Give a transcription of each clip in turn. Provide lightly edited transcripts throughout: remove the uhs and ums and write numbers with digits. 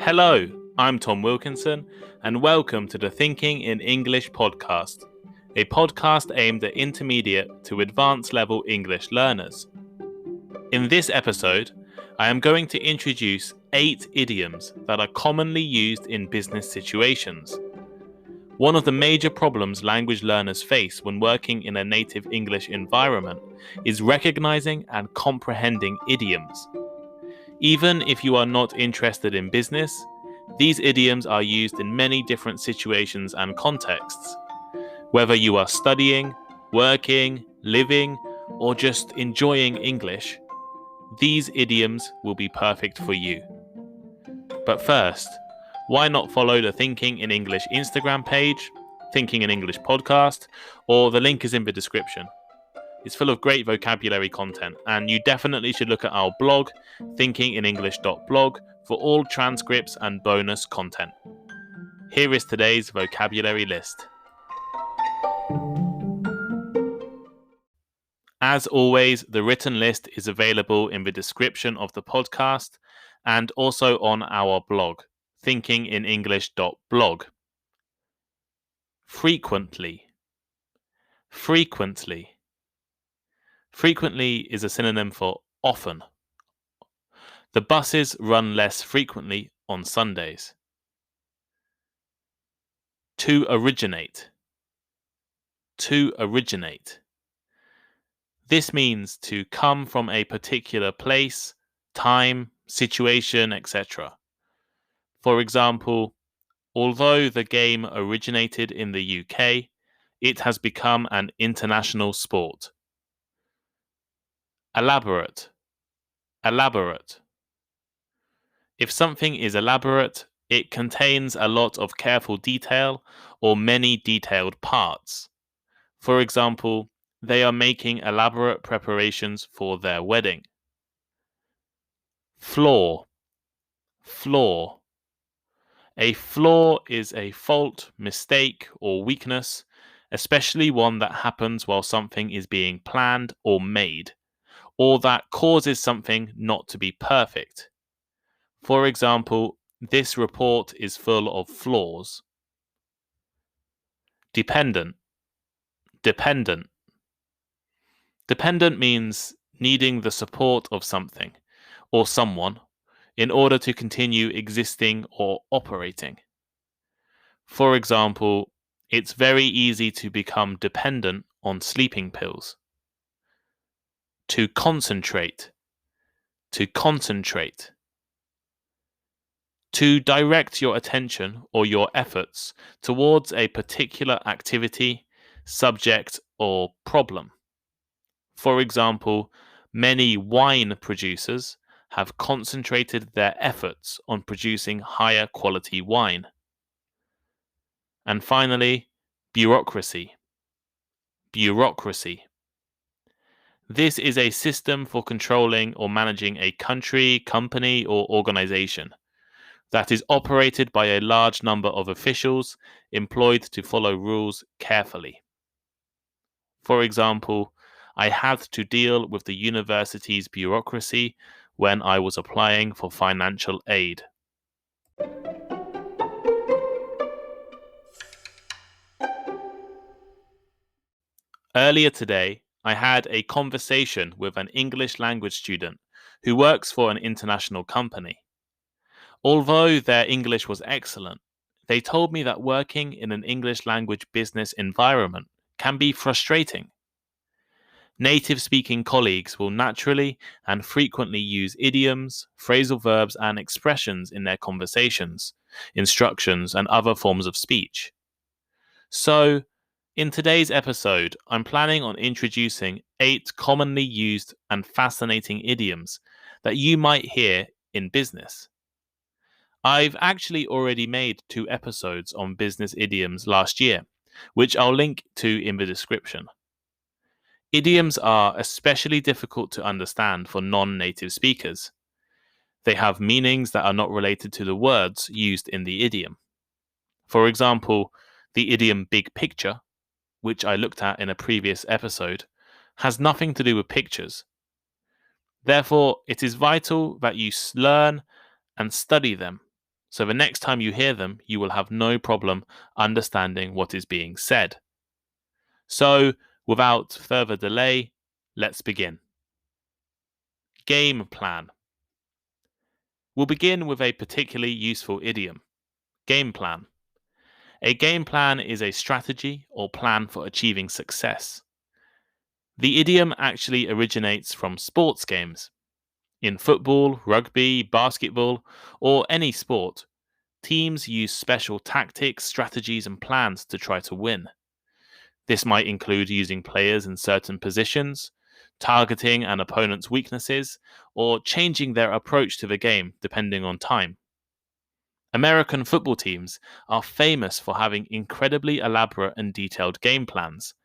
Hello, I'm Tom Wilkinson, and welcome to the Thinking in English podcast, a podcast aimed at intermediate to advanced level English learners. In this episode, I am going to introduce 8 idioms that are commonly used in business situations. One of the major problems language learners face when working in a native English environment is recognizing and comprehending idioms. Even if you are not interested in business, these idioms are used in many different situations and contexts. Whether you are studying, working, living, or just enjoying English, these idioms will be perfect for you. But first, why not follow the Thinking in English Instagram page, Thinking in English podcast, or the link is in the description. It's full of great vocabulary content, and you definitely should look at our blog, thinkinginenglish.blog, for all transcripts and bonus content. Here is today's vocabulary list. As always, the written list is available in the description of the podcast and also on our blog, thinkinginenglish.blog. Frequently. Frequently. Frequently is a synonym for often. The buses run less frequently on Sundays. To originate. To originate. This means to come from a particular place, time, situation, etc. For example, although the game originated in the UK, it has become an international sport. Elaborate. Elaborate. If something is elaborate, it contains a lot of careful detail or many detailed parts. For example, they are making elaborate preparations for their wedding. Flaw. Flaw. A flaw is a fault, mistake, or weakness, especially one that happens while something is being planned or made, or that causes something not to be perfect. For example, this report is full of flaws. Dependent. Dependent. Dependent means needing the support of something or someone in order to continue existing or operating. For example, it's very easy to become dependent on sleeping pills. To concentrate. To concentrate. To direct your attention or your efforts towards a particular activity, subject, or problem. For example, many wine producers have concentrated their efforts on producing higher quality wine. And finally, bureaucracy. Bureaucracy. This is a system for controlling or managing a country, company, or organization that is operated by a large number of officials employed to follow rules carefully. For example, I had to deal with the university's bureaucracy when I was applying for financial aid. Earlier today, I had a conversation with an English language student who works for an international company. Although their English was excellent, they told me that working in an English language business environment can be frustrating. Native-speaking colleagues will naturally and frequently use idioms, phrasal verbs, and expressions in their conversations, instructions, and other forms of speech. So, in today's episode, I'm planning on introducing 8 commonly used and fascinating idioms that you might hear in business. I've actually already made 2 episodes on business idioms last year, which I'll link to in the description. Idioms are especially difficult to understand for non-native speakers. They have meanings that are not related to the words used in the idiom. For example, the idiom big picture, which I looked at in a previous episode, has nothing to do with pictures. Therefore, it is vital that you learn and study them so the next time you hear them, you will have no problem understanding what is being said. So, without further delay, let's begin. Game plan. We'll begin with a particularly useful idiom. Game plan. A game plan is a strategy or plan for achieving success. The idiom actually originates from sports games. In football, rugby, basketball, or any sport, teams use special tactics, strategies, and plans to try to win. This might include using players in certain positions, targeting an opponent's weaknesses, or changing their approach to the game depending on time. American football teams are famous for having incredibly elaborate and detailed game plans,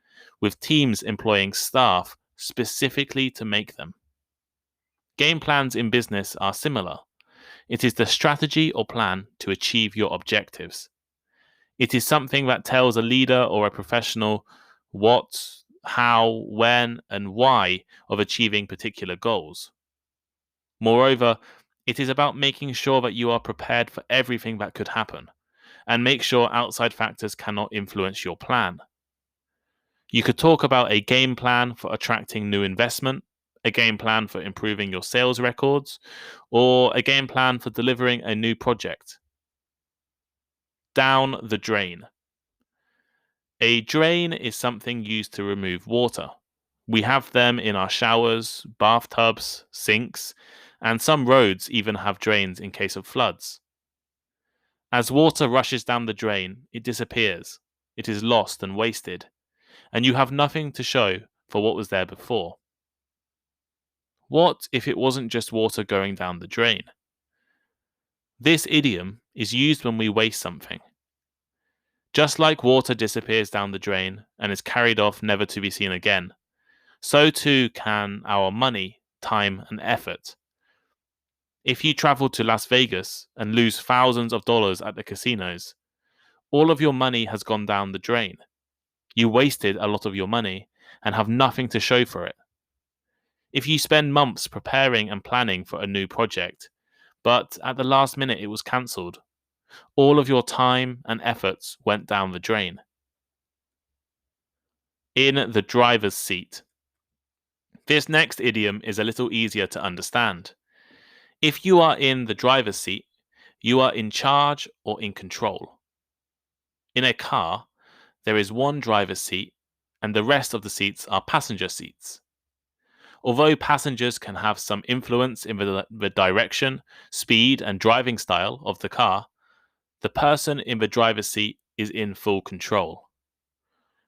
with teams employing staff specifically to make them. Game plans in business are similar. It is the strategy or plan to achieve your objectives. It is something that tells a leader or a professional what, how, when, and why of achieving particular goals. Moreover, it is about making sure that you are prepared for everything that could happen, and make sure outside factors cannot influence your plan. You could talk about a game plan for attracting new investment, a game plan for improving your sales records, or a game plan for delivering a new project. Down the drain. A drain is something used to remove water. We have them in our showers, bathtubs, sinks, and some roads even have drains in case of floods. As water rushes down the drain, it disappears. It is lost and wasted, and you have nothing to show for what was there before. What if it wasn't just water going down the drain? This idiom is used when we waste something. Just like water disappears down the drain and is carried off never to be seen again, so too can our money, time, and effort. If you travel to Las Vegas and lose thousands of dollars at the casinos, all of your money has gone down the drain. You wasted a lot of your money and have nothing to show for it. If you spend months preparing and planning for a new project, but at the last minute it was cancelled, all of your time and efforts went down the drain. In the driver's seat. This next idiom is a little easier to understand. If you are in the driver's seat, you are in charge or in control. In a car, there is one driver's seat and the rest of the seats are passenger seats. Although passengers can have some influence in the direction, speed, and driving style of the car, the person in the driver's seat is in full control.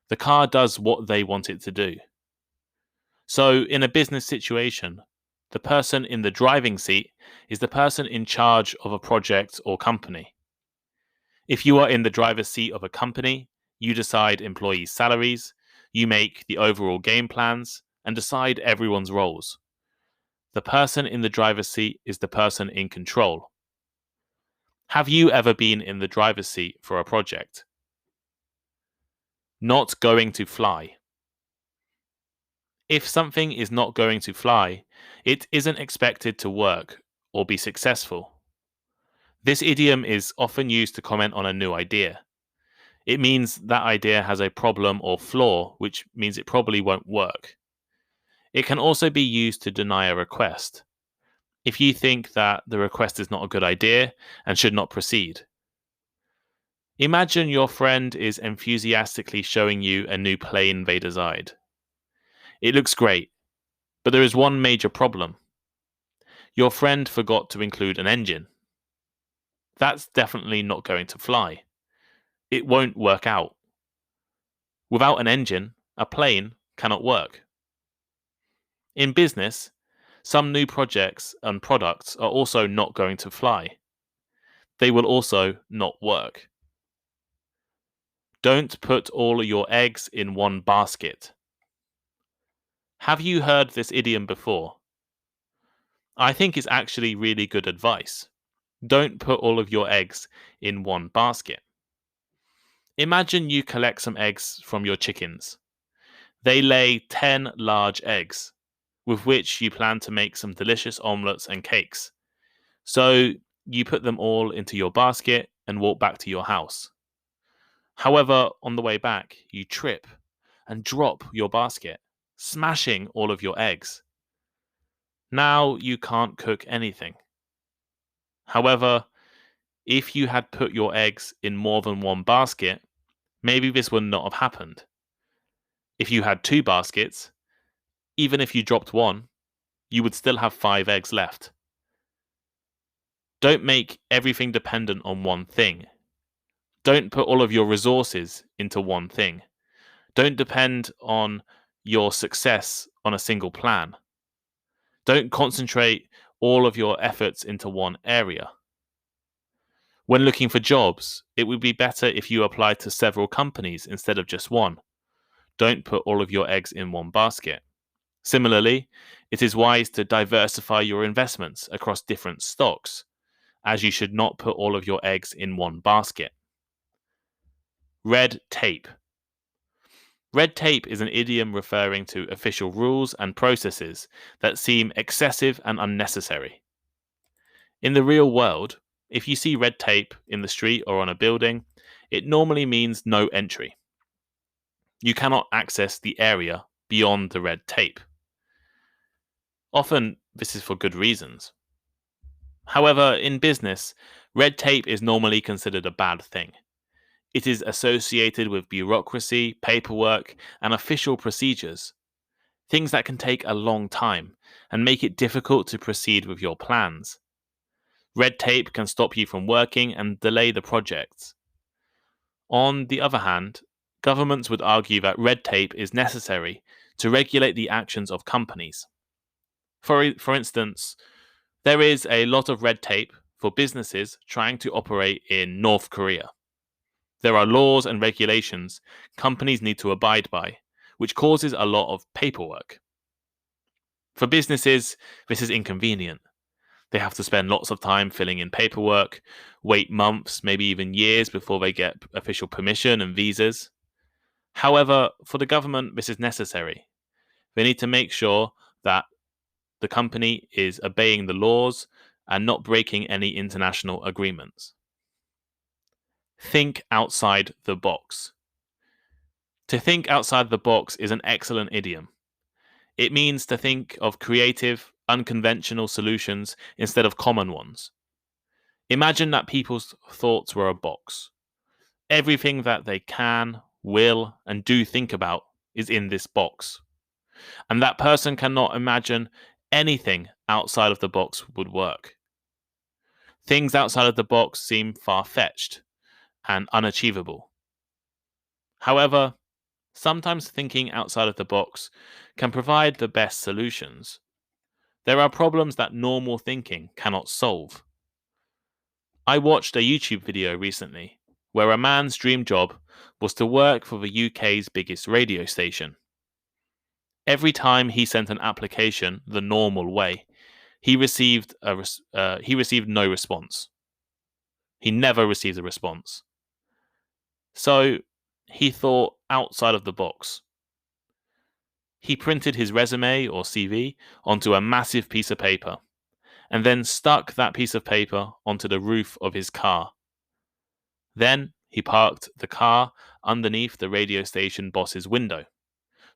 The car does what they want it to do. So, in a business situation, the person in the driving seat is the person in charge of a project or company. If you are in the driver's seat of a company, you decide employees' salaries, you make the overall game plans, and decide everyone's roles. The person in the driver's seat is the person in control. Have you ever been in the driver's seat for a project? Not going to fly. If something is not going to fly, it isn't expected to work or be successful. This idiom is often used to comment on a new idea. It means that idea has a problem or flaw, which means it probably won't work. It can also be used to deny a request. If you think that the request is not a good idea and should not proceed. Imagine your friend is enthusiastically showing you a new plane they designed. It looks great, but there is one major problem. Your friend forgot to include an engine. That's definitely not going to fly. It won't work out. Without an engine, a plane cannot work. In business, some new projects and products are also not going to fly. They will also not work. Don't put all your eggs in one basket. Have you heard this idiom before? I think it's actually really good advice. Don't put all of your eggs in one basket. Imagine you collect some eggs from your chickens. They lay 10 large eggs, with which you plan to make some delicious omelets and cakes. So you put them all into your basket and walk back to your house. However, on the way back, you trip and drop your basket, smashing all of your eggs. Now you can't cook anything. However, if you had put your eggs in more than one basket, maybe this would not have happened. If you had 2 baskets, even if you dropped one, you would still have 5 eggs left. Don't make everything dependent on one thing. Don't put all of your resources into one thing. Don't depend on your success on a single plan. Don't concentrate all of your efforts into one area. When looking for jobs, it would be better if you applied to several companies instead of just one. Don't put all of your eggs in one basket. Similarly, it is wise to diversify your investments across different stocks, as you should not put all of your eggs in one basket. Red tape. Red tape is an idiom referring to official rules and processes that seem excessive and unnecessary. In the real world, if you see red tape in the street or on a building, it normally means no entry. You cannot access the area beyond the red tape. Often, this is for good reasons. However, in business, red tape is normally considered a bad thing. It is associated with bureaucracy, paperwork, and official procedures, things that can take a long time and make it difficult to proceed with your plans. Red tape can stop you from working and delay the projects. On the other hand, governments would argue that red tape is necessary to regulate the actions of companies. For instance, there is a lot of red tape for businesses trying to operate in North Korea. There are laws and regulations companies need to abide by, which causes a lot of paperwork. For businesses, this is inconvenient. They have to spend lots of time filling in paperwork, wait months, maybe even years before they get official permission and visas. However, for the government, this is necessary. They need to make sure that the company is obeying the laws and not breaking any international agreements. Think outside the box. To think outside the box is an excellent idiom. It means to think of creative, unconventional solutions instead of common ones. Imagine that people's thoughts were a box. Everything that they can, will, and do think about is in this box. And that person cannot imagine anything outside of the box would work. Things outside of the box seem far-fetched and unachievable. However, sometimes thinking outside of the box can provide the best solutions. There are problems that normal thinking cannot solve. I watched a YouTube video recently where a man's dream job was to work for the UK's biggest radio station. Every time he sent an application the normal way, he received no response. He never received a response. So he thought outside of the box. He printed his resume or CV onto a massive piece of paper and then stuck that piece of paper onto the roof of his car. Then he parked the car underneath the radio station boss's window,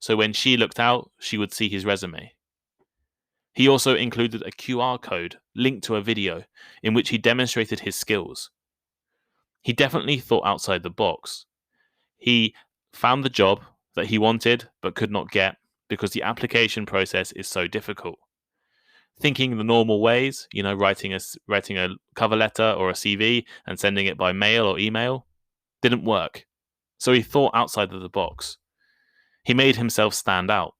so when she looked out, she would see his resume. He also included a QR code linked to a video in which he demonstrated his skills. He definitely thought outside the box. He found the job that he wanted but could not get because the application process is so difficult. Thinking the normal ways, writing a cover letter or a CV and sending it by mail or email, didn't work. So he thought outside of the box. He made himself stand out.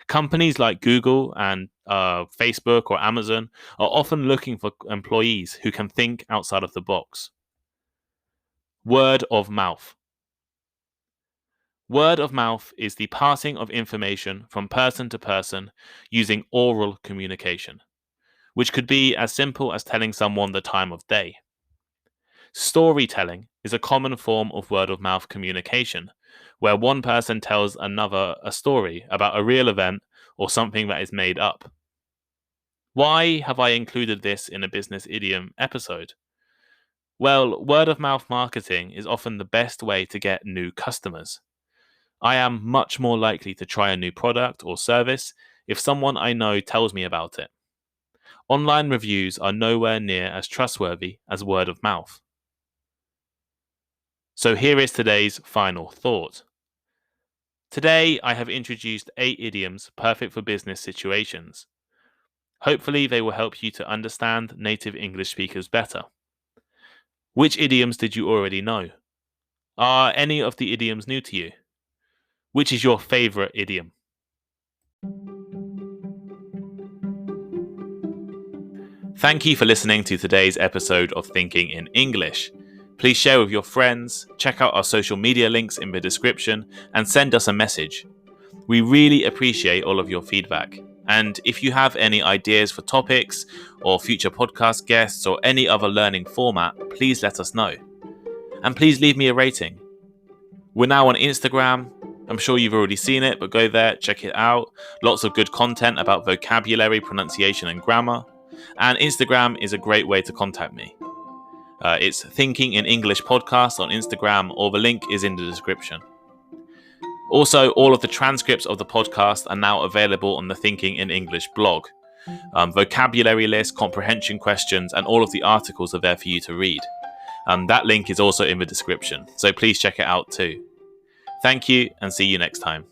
Companies like Google and Facebook or Amazon are often looking for employees who can think outside of the box. Word of mouth. Word of mouth is the passing of information from person to person using oral communication, which could be as simple as telling someone the time of day. Storytelling is a common form of word of mouth communication, where one person tells another a story about a real event or something that is made up. Why have I included this in a business idiom episode? Well, word of mouth marketing is often the best way to get new customers. I am much more likely to try a new product or service if someone I know tells me about it. Online reviews are nowhere near as trustworthy as word of mouth. So here is today's final thought. Today, I have introduced 8 idioms perfect for business situations. Hopefully, they will help you to understand native English speakers better. Which idioms did you already know? Are any of the idioms new to you? Which is your favorite idiom? Thank you for listening to today's episode of Thinking in English. Please share with your friends, check out our social media links in the description, and send us a message. We really appreciate all of your feedback. And if you have any ideas for topics or future podcast guests or any other learning format, please let us know. And please leave me a rating. We're now on Instagram. I'm sure you've already seen it, but go there, check it out. Lots of good content about vocabulary, pronunciation, and grammar. And Instagram is a great way to contact me. It's Thinking in English Podcast on Instagram, or the link is in the description. Also, all of the transcripts of the podcast are now available on the Thinking in English blog. Vocabulary list, comprehension questions, and all of the articles are there for you to read. That link is also in the description, so please check it out too. Thank you, and see you next time.